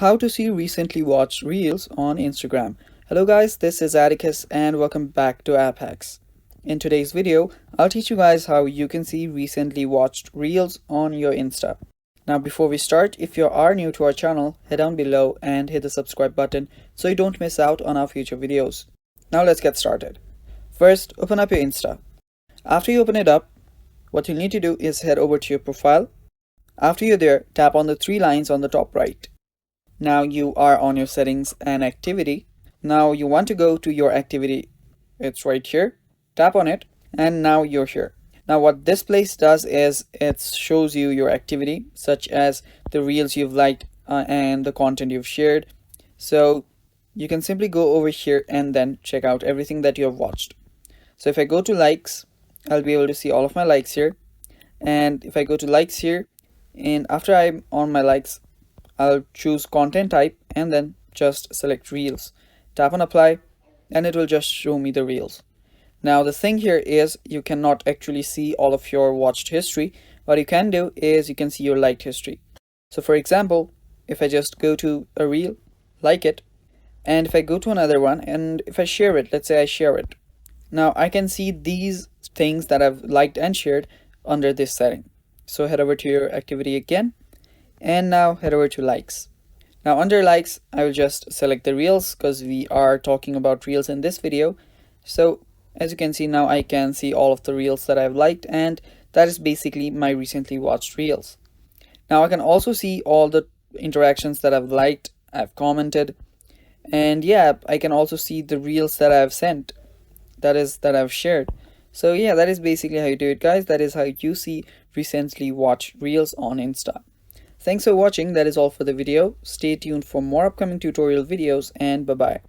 How to see recently watched reels on Instagram. Hello guys, this is Atticus and welcome back to App Hacks. In today's video, I'll teach you guys how you can see recently watched reels on your Insta. Now before we start, if you are new to our channel, head down below and hit the subscribe button so you don't miss out on our future videos. Now let's get started. First, open up your Insta. After you open it up, what you'll need to do is head over to your profile. After you're there, tap on the three lines on the top right. Now you are on your settings and activity. Now you want to go to your activity. It's right here. Tap on it and now you're here. Now what this place does is it shows you your activity, such as the reels you've liked and the content you've shared. So you can simply go over here and then check out everything that you have watched. So if I go to likes, I'll be able to see all of my likes here. And if I go to likes here, and after I'm on my likes, I'll choose content type and then just select reels. Tap on apply and it will just show me the reels. Now the thing here is you cannot actually see all of your watched history. What you can do is you can see your liked history. So for example, if I just go to a reel, like it, and if I go to another one and if I share it, let's say I share it. Now I can see these things that I've liked and shared under this setting. So head over to your activity again and now head over to likes. Now under likes, I will just select the reels because we are talking about reels in this video. So as you can see, now I can see all of the reels that I've liked, and that is basically my recently watched reels. Now I can also see all the interactions that I've liked, I've commented, and yeah, I can also see the reels that I've sent, that I've shared. So yeah, that is basically how you do it, guys. That is how you see recently watched reels on Insta. Thanks for watching. That is all for the video. Stay tuned for more upcoming tutorial videos and bye bye.